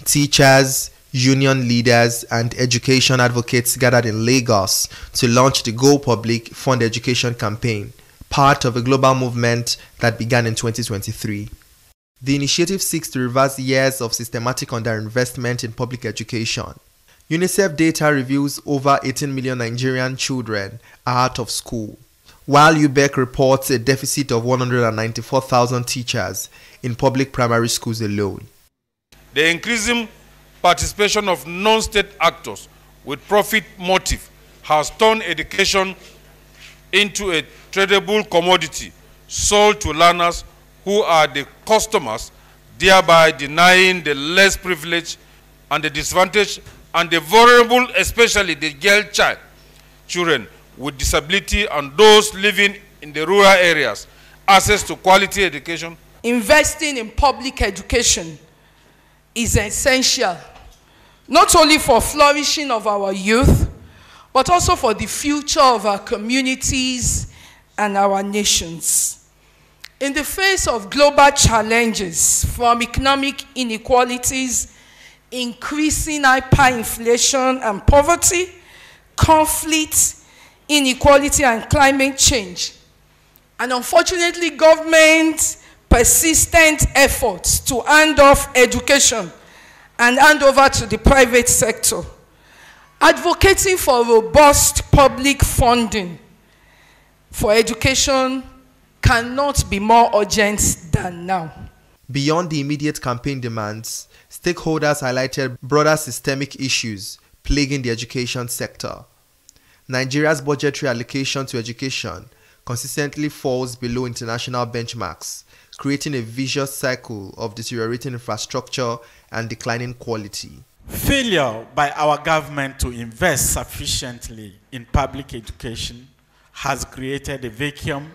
Teachers, union leaders, and education advocates gathered in Lagos to launch the Go Public Fund Education campaign, part of a global movement that began in 2023. The initiative seeks to reverse years of systematic underinvestment in public education. UNICEF data reveals over 18 million Nigerian children are out of school, while UBEC reports a deficit of 194,000 teachers in public primary schools alone. The increasing participation of non-state actors with profit motive has turned education into a tradable commodity sold to learners who are the customers, thereby denying the less privileged and the disadvantaged and the vulnerable, especially the girl child, children with disability and those living in the rural areas, access to quality education. Investing in public education is essential, not only for flourishing of our youth, but also for the future of our communities and our nations. In the face of global challenges from economic inequalities, increasing hyperinflation and poverty, conflict, inequality, and climate change, and unfortunately government persistent efforts to hand off education and hand over to the private sector, advocating for robust public funding for education cannot be more urgent than now. Beyond the immediate campaign demands, stakeholders highlighted broader systemic issues plaguing the education sector. Nigeria's budgetary allocation to education consistently falls below international benchmarks, creating a vicious cycle of deteriorating infrastructure and declining quality. Failure by our government to invest sufficiently in public education has created a vacuum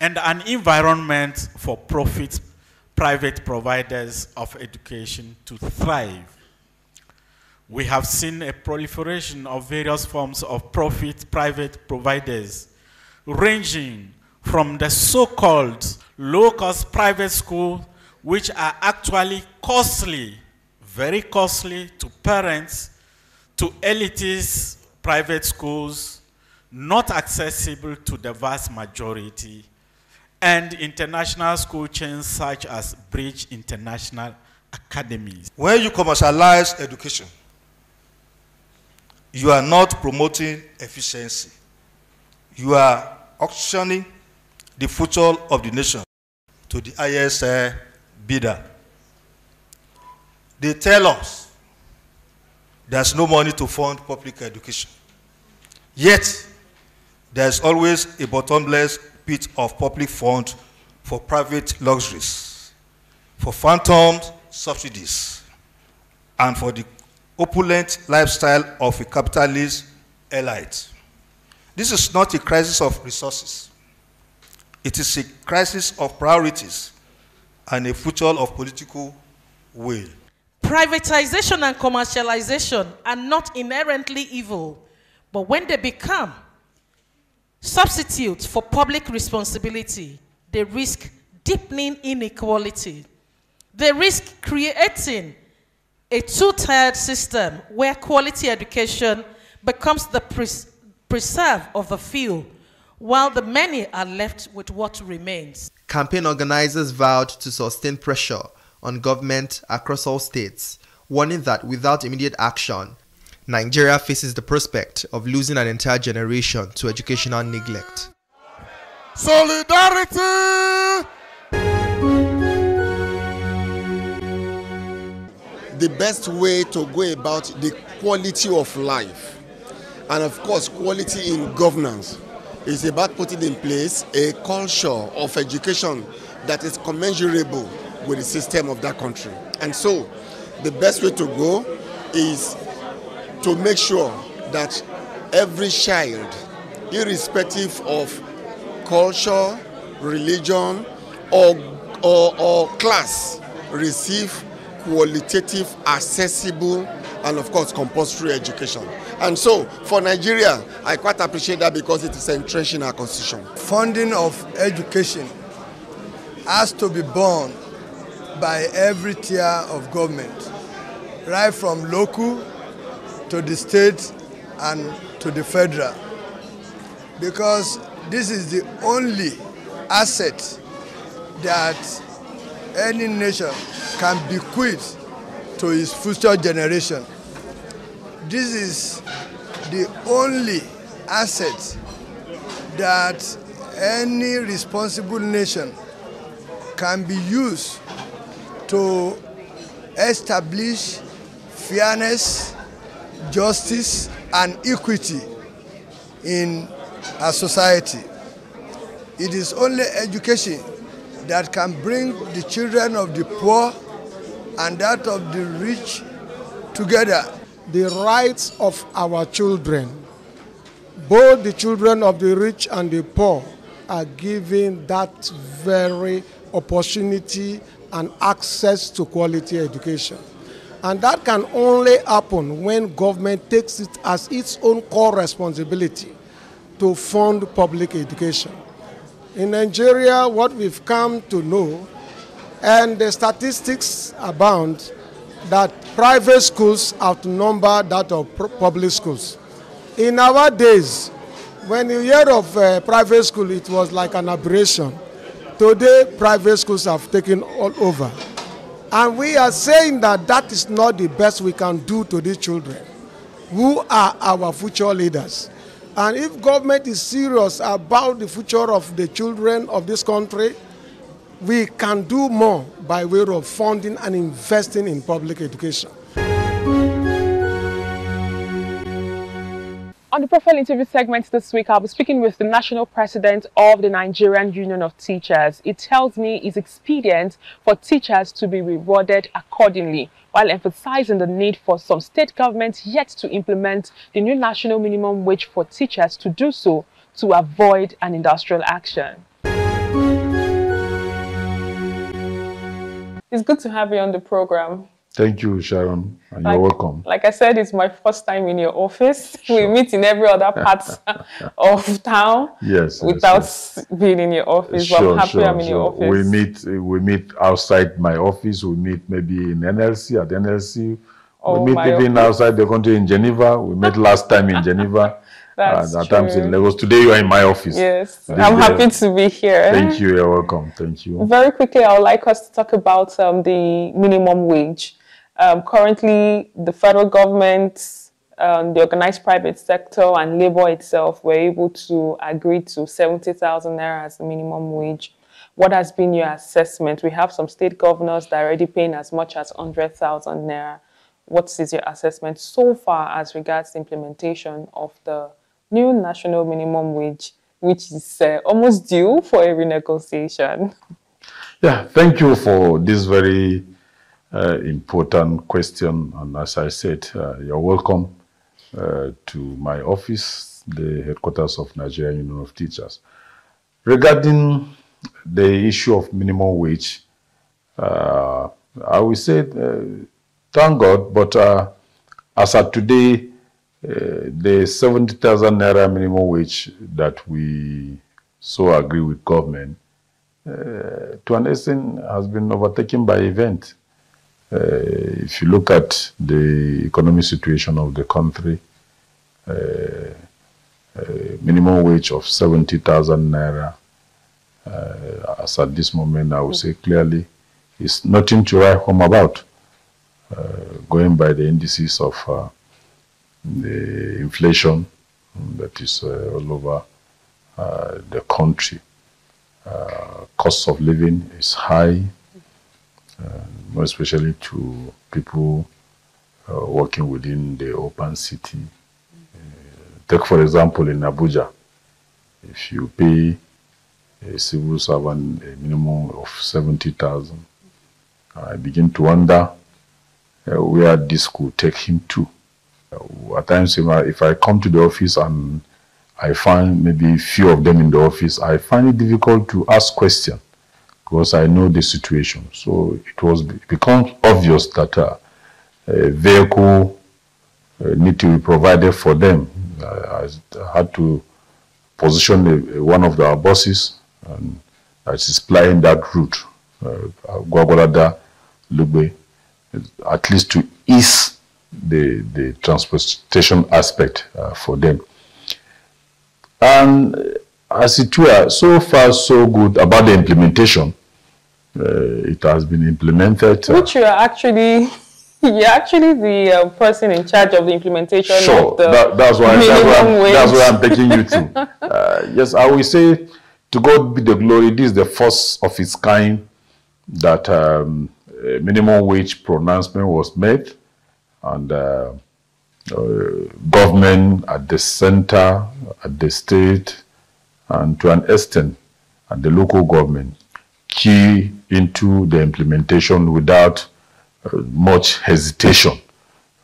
and an environment for profit private providers of education to thrive. We have seen a proliferation of various forms of profit private providers, ranging from the so-called low-cost private schools, which are actually costly, very costly to parents, to elitist private schools, not accessible to the vast majority, and international school chains such as Bridge International Academies. When you commercialize education, you are not promoting efficiency. You are auctioning the future of the nation to the highest bidder. They tell us there's no money to fund public education. Yet, there's always a bottomless pit of public fund for private luxuries, for phantom subsidies, and for the opulent lifestyle of a capitalist elite. This is not a crisis of resources. It is a crisis of priorities and a future of political will. Privatization and commercialization are not inherently evil, but when they become substitutes for public responsibility, they risk deepening inequality. They risk creating a two-tiered system where quality education becomes the preserve of the few, while the many are left with what remains. Campaign organizers vowed to sustain pressure on government across all states, warning that without immediate action, Nigeria faces the prospect of losing an entire generation to educational neglect. Solidarity! The best way to go about the quality of life, and of course quality in governance, is about putting in place a culture of education that is commensurable with the system of that country. And so the best way to go is to make sure that every child, irrespective of culture, religion, or class, receive qualitative, accessible, and of course compulsory education. And so for Nigeria, I quite appreciate that because it is entrenched in our constitution. Funding of education has to be borne by every tier of government, right from local to the state and to the federal, because this is the only asset that any nation can bequeath to its future generation. This is the only asset that any responsible nation can be used to establish fairness, justice, and equity in a society. It is only education that can bring the children of the poor and that of the rich together. The rights of our children, both the children of the rich and the poor, are given that very opportunity and access to quality education. And that can only happen when government takes it as its own core responsibility to fund public education. In Nigeria, what we've come to know, and the statistics abound, that private schools outnumber that of public schools. In our days, when you hear of private school, it was like an aberration. Today, private schools have taken all over. And we are saying that that is not the best we can do to these children, who are our future leaders. And if government is serious about the future of the children of this country, we can do more by way of funding and investing in public education. On the profile interview segment this week, I'll be speaking with the national president of the Nigerian Union of Teachers. It tells me it's expedient for teachers to be rewarded accordingly, while emphasizing the need for some state governments yet to implement the new national minimum wage for teachers to do so to avoid an industrial action. It's good to have you on the program. Thank you, Sharon, and you're welcome. Like I said, it's my first time in your office. Sure. We meet in every other part of town without being in your office. Sure, but I'm happy I'm in your office. We meet outside my office. We meet maybe in NLC, at NLC. Oh, we meet even outside the country in Geneva. We met last time in Geneva. That's at times in Lagos. Today you are in my office. Yes, I'm happy to be here. Thank you. You're welcome. Thank you. Very quickly, I would like us to talk about the minimum wage. Currently, the federal government, the organized private sector, and labor itself were able to agree to 70,000 naira as the minimum wage. What has been your assessment? We have some state governors that are already paying as much as 100,000 naira. What is your assessment so far as regards the implementation of the new national minimum wage, which is almost due for a renegotiation? Yeah, thank you for this very important question. And as I said, you're welcome to my office, the headquarters of Nigerian Union of Teachers. Regarding the issue of minimum wage, I will say, thank God, but as of today, the 70,000 naira minimum wage that we so agree with government, to an extent, has been overtaken by event. If you look at the economic situation of the country, minimum wage of 70,000 naira, as at this moment, I would say clearly, is nothing to write home about, going by the indices of the inflation that is all over the country. Cost of living is high, more especially to people working within the open city. Take, for example, in Abuja, if you pay a civil servant a minimum of 70,000, I begin to wonder where this could take him to. At times, if I come to the office and I find maybe few of them in the office, I find it difficult to ask questions because I know the situation. So it becomes obvious that a vehicle need to be provided for them. I had to position one of our buses that is plying that route, Gwagwalada Lugbe, at least to ease the transportation aspect for them. And as it were, so far so good about the implementation. It has been implemented. Which you are actually, you're actually the person in charge of the implementation sure, of the that's why I'm taking you to. Yes, I will say, to God be the glory, this is the first of its kind that minimum wage pronouncement was made, and government at the center, at the state, and to an extent at the local government key into the implementation without much hesitation.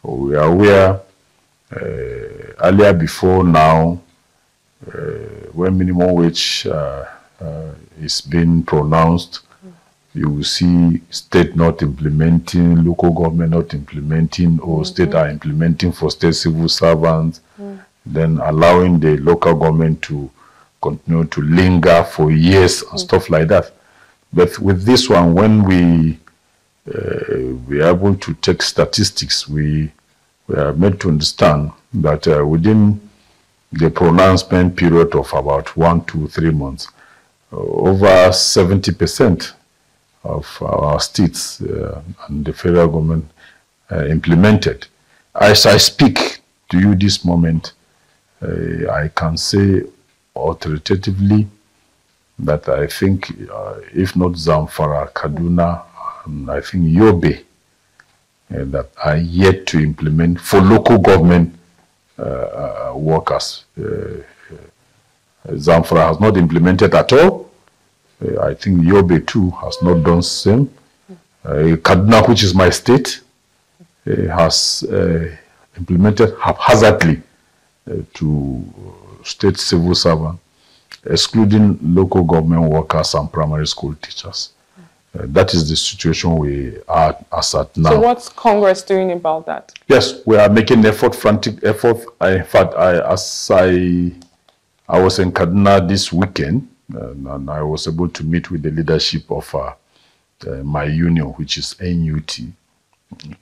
We are aware earlier before now, when minimum wage is being pronounced, you will see state not implementing, local government not implementing, or state are implementing for state civil servants, then allowing the local government to continue to linger for years and stuff like that. But with this one, when we are able to take statistics, we are made to understand that within the pronouncement period of about 1 to 3 months, over 70% of our states and the federal government implemented. As I speak to you this moment, I can say authoritatively that I think, if not Zamfara, Kaduna, and I think Yobe, that are yet to implement for local government workers. Zamfara has not implemented at all. I think Yobe too has not done the same. Kaduna, which is my state, has implemented haphazardly to state civil servants, excluding local government workers and primary school teachers. That is the situation we are as at now. So what's Congress doing about that? Yes, we are making frantic effort. In fact, I was in Kaduna this weekend, and I was able to meet with the leadership of my union, which is NUT,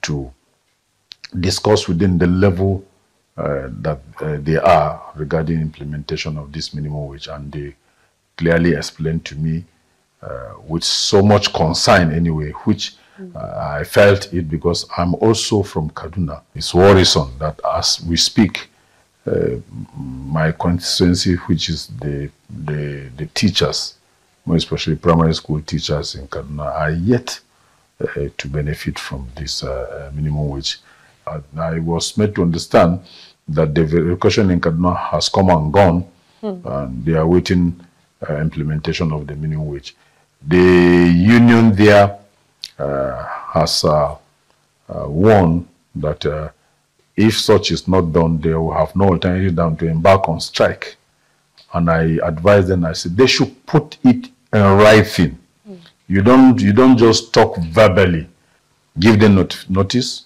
to discuss within the level that they are regarding implementation of this minimum wage. And they clearly explained to me with so much concern anyway, which I felt it because I'm also from Kaduna. It's worrisome that as we speak, my constituency, which is the teachers, more especially primary school teachers in Kaduna, are yet to benefit from this minimum wage. I was made to understand that the verification in Kaduna has come and gone, and they are waiting implementation of the minimum wage. The union there has warned that if such is not done, they will have no alternative than to embark on strike. And I advised them, I said, they should put it in writing. You don't just talk verbally. Give them notice.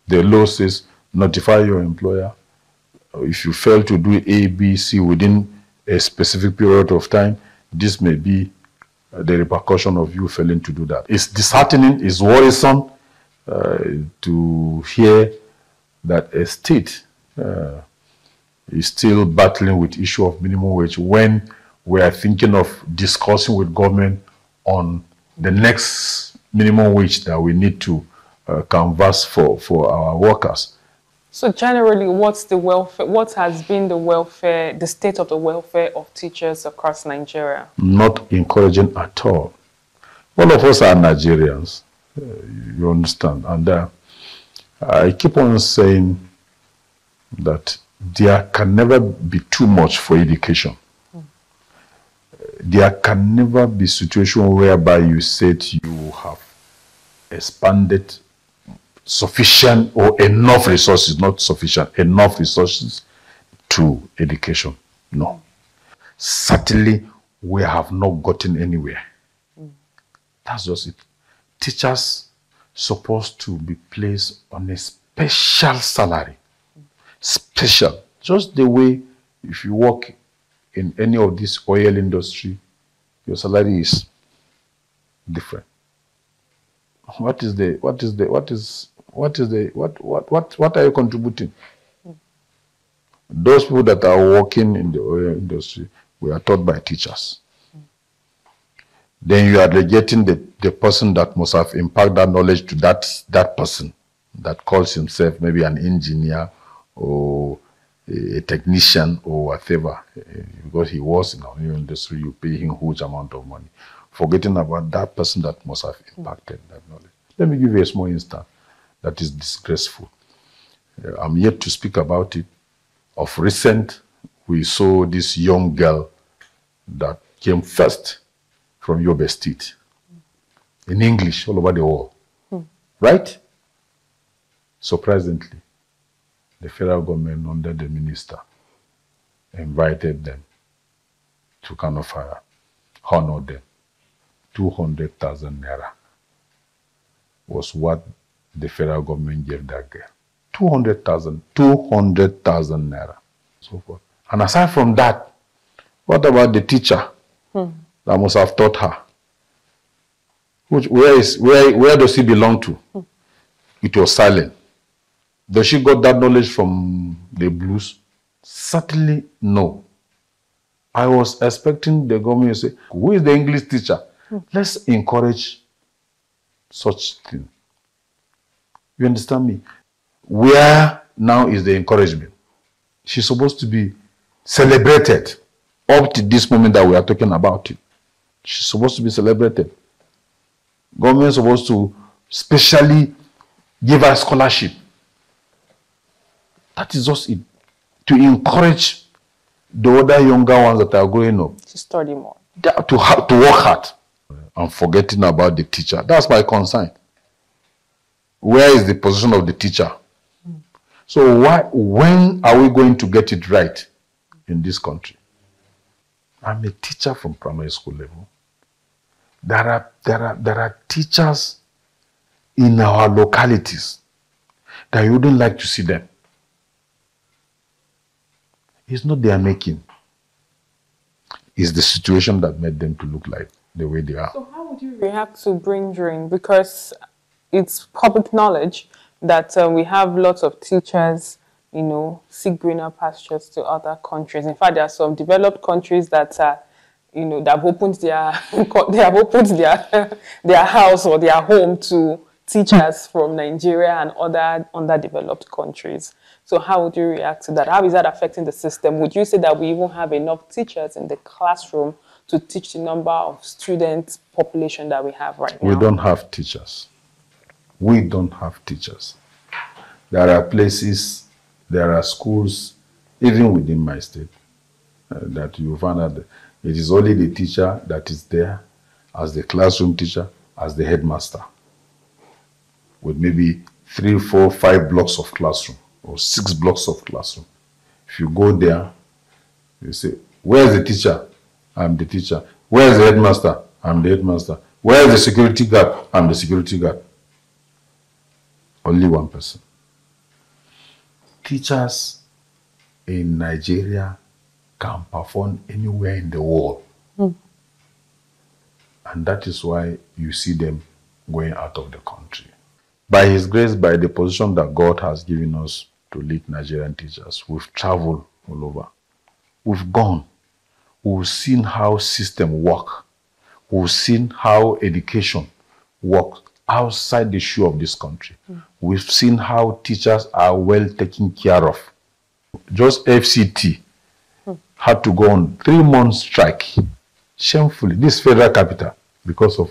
The law says notify your employer. If you fail to do A, B, C within a specific period of time, this may be the repercussion of you failing to do that. It's disheartening, it's worrisome to hear that a state is still battling with issue of minimum wage when we are thinking of discussing with government on the next minimum wage that we need to canvass for our workers. So generally, what's the welfare? What has been the welfare, the state of the welfare of teachers across Nigeria? Not encouraging at all. All of us are Nigerians, you understand, and I keep on saying that there can never be too much for education. There can never be a situation whereby you said you have expanded sufficient or enough resources, not sufficient, enough resources to education. No. Certainly, we have not gotten anywhere. That's just it. Teachers supposed to be placed on a special salary. Special. Just the way if you work in any of this oil industry, your salary is different. What are you contributing? Those people that are working in the oil industry were taught by teachers. Then you are relegating the person that must have imparted that knowledge to that person that calls himself maybe an engineer or a technician or whatever. Because he was in the oil industry, you pay him a huge amount of money. Forgetting about that person that must have impacted that knowledge. Let me give you a small instance that is disgraceful. I'm yet to speak about it. Of recent, we saw this young girl that came first from Yobe State in English all over the world. Right? Surprisingly, the federal government under the minister invited them to kind of honor them. 200,000 naira was what the federal government gave that girl. 200,000 naira. So forth. And aside from that, what about the teacher that must have taught her? Where does he belong to? It was silent. Does she got that knowledge from the blues? Certainly no. I was expecting the government to say, who is the English teacher? Let's encourage such thing. You understand me? Where now is the encouragement? She's supposed to be celebrated up to this moment that we are talking about it. She's supposed to be celebrated. Government is supposed to specially give her scholarship. That is just it. To encourage the other younger ones that are growing up. To study more. To work hard. I'm forgetting about the teacher. That's my concern. Where is the position of the teacher? So when are we going to get it right in this country? I'm a teacher from primary school level. There are teachers in our localities that you wouldn't like to see them. It's not their making. It's the situation that made them to look like the way they are. So how would you react to brain drain? Because it's public knowledge that we have lots of teachers, you know, seek greener pastures to other countries. In fact, there are some developed countries that you know, that have opened their house or their home to teachers from Nigeria and other underdeveloped countries. So how would you react to that? How is that affecting the system? Would you say that we even have enough teachers in the classroom to teach the number of student population that we have right now? We don't have teachers. We don't have teachers. There are places, there are schools, even within my state, that you find out it is only the teacher that is there as the classroom teacher, as the headmaster, with maybe 3, 4, 5 blocks of classroom or 6 blocks of classroom. If you go there, you say, where is the teacher? I'm the teacher. Where is the headmaster? I'm the headmaster. Where is the security guard? I'm the security guard. Only one person. Teachers in Nigeria can perform anywhere in the world. And that is why you see them going out of the country. By His grace, by the position that God has given us to lead Nigerian teachers, we've traveled all over. We've gone. We've seen how system work. We've seen how education works outside the shoe of this country. We've seen how teachers are well taken care of. Just FCT had to go on 3-month strike, shamefully, this federal capital, because of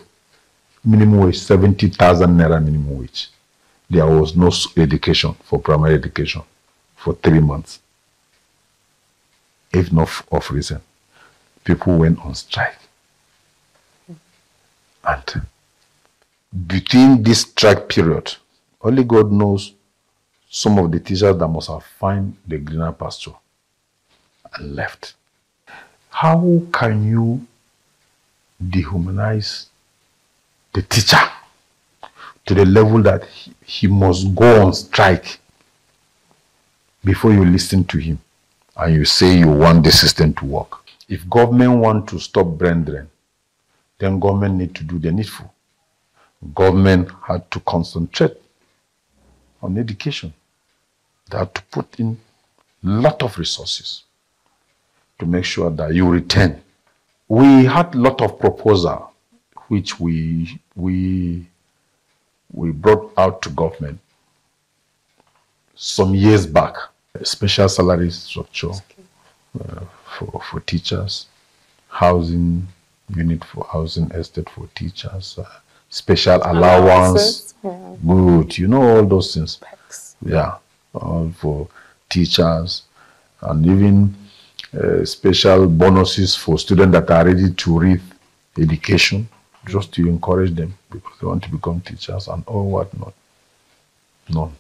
minimum wage, 70,000 naira minimum wage. There was no education for primary education for 3 months. If not of reason, people went on strike. And between this strike period, only God knows some of the teachers that must have found the greener pasture and left. How can you dehumanize the teacher to the level that he must go on strike before you listen to him and you say you want the system to work? If government want to stop brain drain, then government need to do the needful. government had to concentrate on education. They had to put in a lot of resources to make sure that you return. We had a lot of proposals which we brought out to government some years back. A special salary structure for teachers, housing unit for housing estate for teachers, special allowance, good, you know, all those things. Yeah, all for teachers, and even special bonuses for students that are ready to read education, just to encourage them because they want to become teachers and all whatnot. No.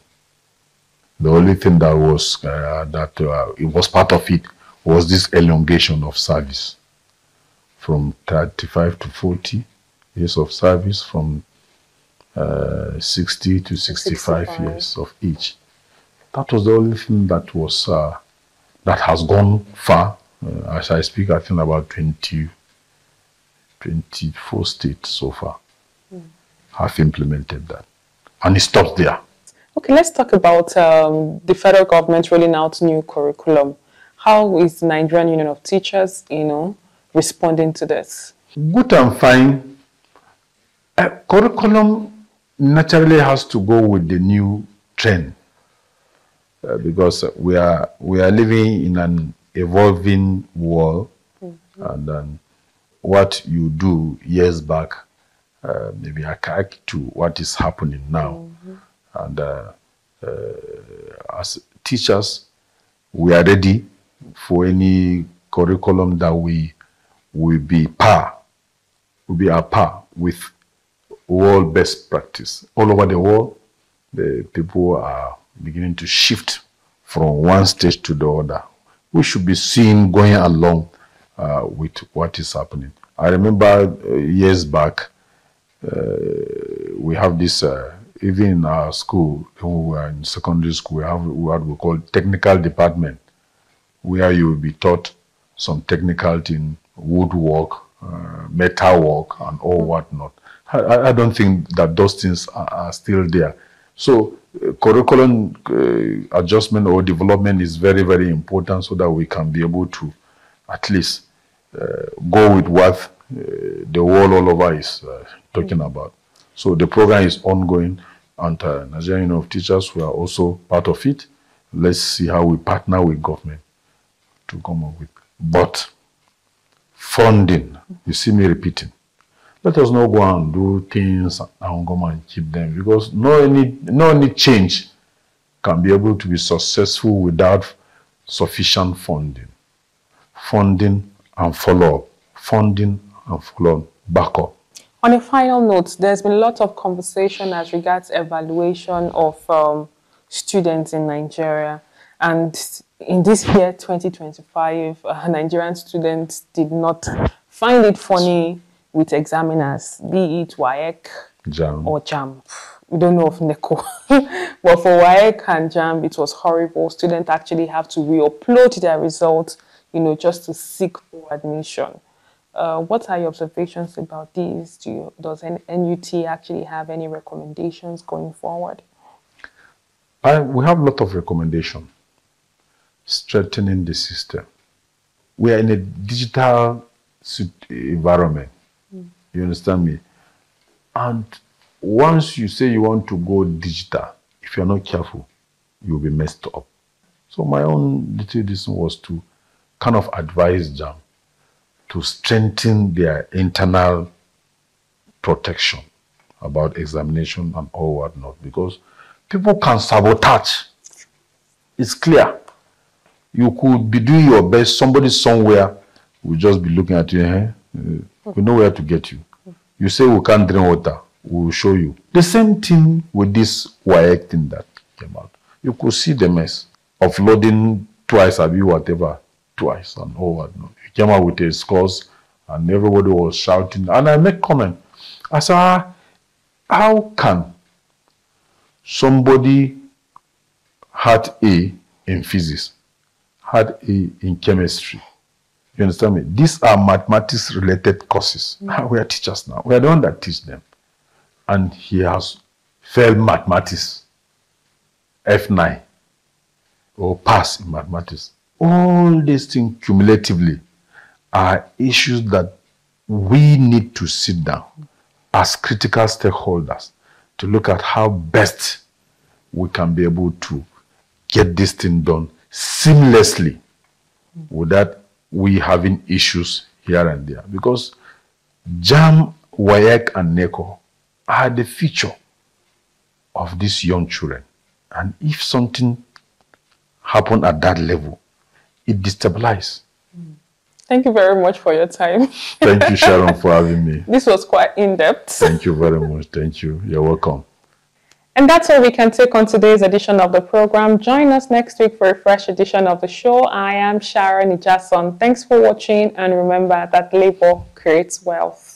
The only thing that was it was part of it was this elongation of service from 35 to 40 years of service, from 60 to 65 years of each. That was the only thing that was that has gone far. As I speak, I think about 24 states so far have implemented that, and it stops there. Okay, let's talk about the federal government rolling out new curriculum. How is the Nigerian Union of Teachers, responding to this? Good and fine. Curriculum naturally has to go with the new trend because we are living in an evolving world, and then what you do years back maybe archaic to what is happening now. And as teachers, we are ready for any curriculum that will be par with world best practice. All over the world, the people are beginning to shift from one stage to the other. We should be seen going along with what is happening. I remember years back, we have this, even in our school, when we were in secondary school, we have what we call technical department, where you will be taught some technical thing, woodwork, metal work, and all whatnot. I don't think that those things are still there. So curriculum adjustment or development is very, very important so that we can be able to at least go with what the world all over is talking about. So the program is ongoing, and Nigerian Union of Teachers, we are also part of it. Let's see how we partner with government to come up with. But funding, you see me repeating. Let us not go and do things and go and keep them, because no any change can be able to be successful without sufficient funding. Funding and follow-up. Funding and follow-up. Backup. On a final note, there's been a lot of conversation as regards evaluation of students in Nigeria. And in this year, 2025, Nigerian students did not find it funny with examiners, be it WAEC or JAM. We don't know of NECO. But for WAEC and JAM, it was horrible. Students actually have to re-upload their results, just to seek for admission. What are your observations about these? Does NUT actually have any recommendations going forward? We have a lot of recommendations strengthening the system. We are in a digital environment. You understand me? And once you say you want to go digital, if you're not careful, you'll be messed up. So my own little decision was to kind of advise JAM to strengthen their internal protection about examination and all whatnot, because people can sabotage. It's clear. You could be doing your best, somebody somewhere will just be looking at you, we know where to get you. You say we can't drink water, we will show you. The same thing with this WAEC thing that came out. You could see the mess of loading twice, whatever, twice and all whatnot. You came out with a scores and everybody was shouting. And I make comment. I said, how can somebody had A in physics, had A in chemistry? You understand me? These are mathematics-related courses. We are teachers now. We are the ones that teach them. and he has failed mathematics, F9, or pass in mathematics. All these things cumulatively are issues that we need to sit down as critical stakeholders to look at how best we can be able to get this thing done seamlessly without we having issues here and there. Because JAM, WAEC, and NECO are the future of these young children. And if something happened at that level, it destabilizes. Thank you very much for your time. Thank you, Sharon, for having me. This was quite in-depth. Thank you very much. Thank you. You're welcome. And that's all we can take on today's edition of the program. Join us next week for a fresh edition of the show. I am Sharon Ijason. Thanks for watching, and remember that labor creates wealth.